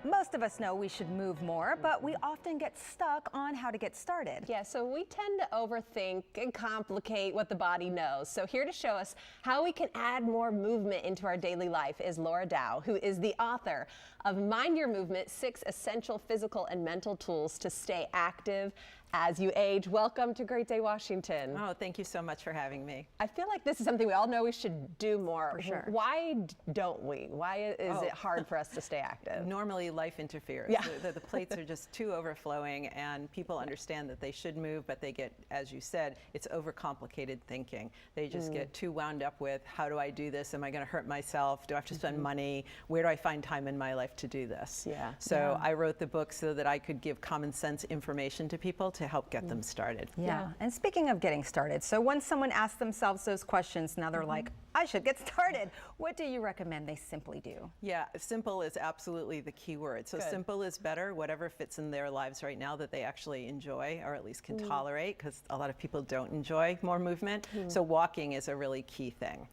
Most of us know we should move more, but we often get stuck on how to get started. Yeah, so we tend to overthink and complicate what the body knows. So here to show us how we can add more movement into our daily life is Laura Dow, who is the author of Mind Your Movement, 6 Essential Physical and Mental Tools to Stay Active as You Age. Welcome to Great Day, Washington. Oh, thank you so much for having me. I feel like this is something we all know we should do more. For sure. Why don't we? Why is it hard for us to stay active? Normally life interferes. Yeah. The plates are just too overflowing and people understand that they should move, but they get, as you said, it's overcomplicated thinking. They just get too wound up with, how do I do this? Am I going to hurt myself? Do I have to spend money? Where do I find time in my life to do this? Yeah. So I wrote the book so that I could give common sense information to people to help get them started. Yeah. And speaking of getting started, so when someone asks themselves those questions, now they're like, I should get started. What do you recommend they simply do? Yeah, simple is absolutely the key word. So simple is better, whatever fits in their lives right now that they actually enjoy or at least can tolerate, because a lot of people don't enjoy more movement. So walking is a really key thing.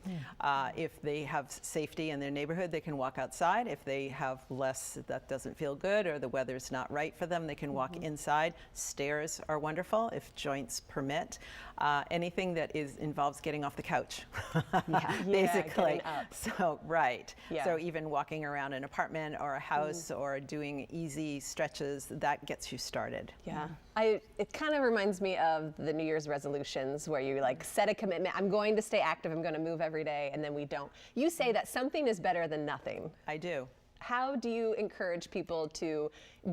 If they have safety in their neighborhood, they can walk outside. If they have less, that doesn't feel good or the weather's not right for them, they can walk inside. Stairs are wonderful if joints permit. Anything that involves getting off the couch. Basically. So so even walking around an apartment or a house or doing easy stretches, that gets you started. It kind of reminds me of the New Year's resolutions where you like set a commitment, I'm going to stay active, I'm going to move every day, and then we don't. You say that something is better than nothing. I do. How do you encourage people to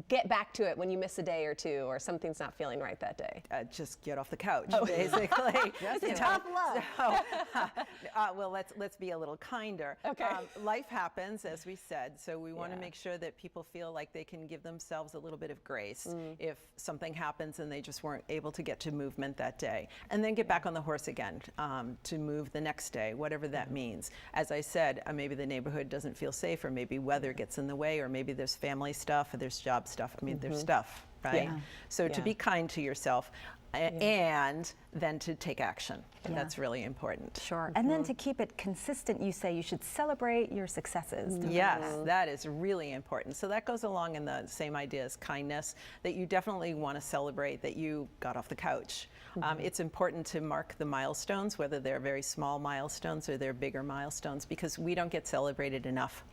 get back to it when you miss a day or two or something's not feeling right that day? Just get off the couch, basically. It's tough love. So, well, let's be a little kinder. Okay. Life happens, as we said, so we want to make sure that people feel like they can give themselves a little bit of grace if something happens and they just weren't able to get to movement that day. And then get back on the horse again to move the next day, whatever that means. As I said, maybe the neighborhood doesn't feel safe, or maybe weather gets in the way, or maybe there's family stuff, or there's job stuff. I mean, there's stuff, right? So to be kind to yourself and then to take action. That's really important. Sure. And then to keep it consistent, you say you should celebrate your successes. Yes, that is really important. So that goes along in the same idea as kindness, that you definitely want to celebrate that you got off the couch. It's important to mark the milestones, whether they're very small milestones or they're bigger milestones, because we don't get celebrated enough.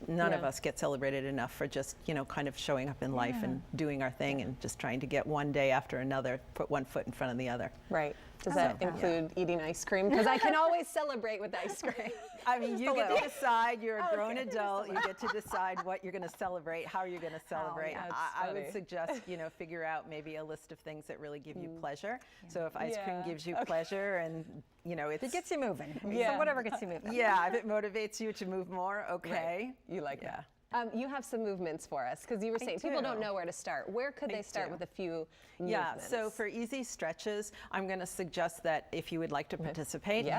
None of us get celebrated enough for just, kind of showing up in life and doing our thing and just trying to get one day after another, put one foot in front of the other. Right. Does that include eating ice cream? Because I can always celebrate with ice cream. I mean, you get to decide. You're a grown adult. You get to decide what you're going to celebrate, how you're going to celebrate. I would suggest, figure out maybe a list of things that really give you pleasure. So if ice cream gives you pleasure and, it gets you moving. So whatever gets you moving. If it motivates you to move more, okay. Right. You like that. You have some movements for us, because you were saying people don't know where to start. Where could they start with a few movements? So for easy stretches, I'm going to suggest that if you would like to participate.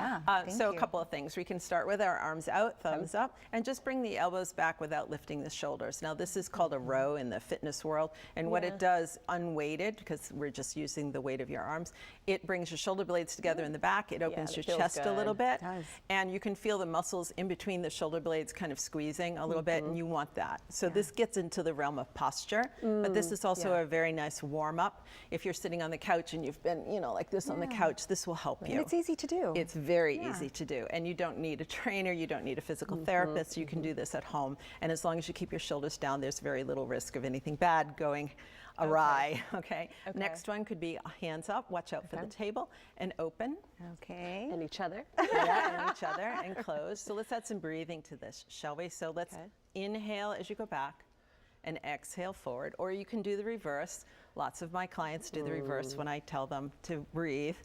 So a couple of things. We can start with our arms out, thumbs up, and just bring the elbows back without lifting the shoulders. Now this is called a row in the fitness world, and what it does, unweighted, because we're just using the weight of your arms, it brings your shoulder blades together in the back, it opens your chest a little bit, and you can feel the muscles in between the shoulder blades kind of squeezing a little bit, and you want that. So this gets into the realm of posture, but this is also a very nice warm-up. If you're sitting on the couch and you've been, like this on the couch, this will help you. And it's easy to do. It's very easy to do, and you don't need a trainer, you don't need a physical therapist, you can do this at home, and as long as you keep your shoulders down, there's very little risk of anything bad going awry. Okay. Next one could be hands up, watch out for the table, and open. And each other. And each other, and close. So let's add some breathing to this, shall we? So let's inhale as you go back and exhale forward, or you can do the reverse. Lots of my clients do the reverse when I tell them to breathe,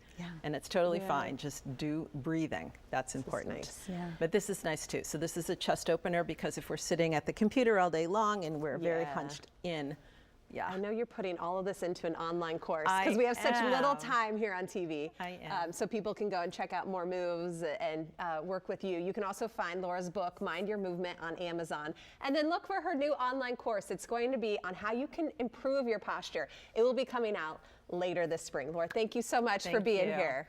and it's totally fine. Just do breathing. That's important. But this is nice too. So this is a chest opener, because if we're sitting at the computer all day long and we're very hunched in, I know you're putting all of this into an online course, because we have such little time here on TV. So people can go and check out more moves and work with you. You can also find Laura's book, Mind Your Movement, on Amazon. And then look for her new online course. It's going to be on how you can improve your posture. It will be coming out later this spring. Laura, thank you so much for being here.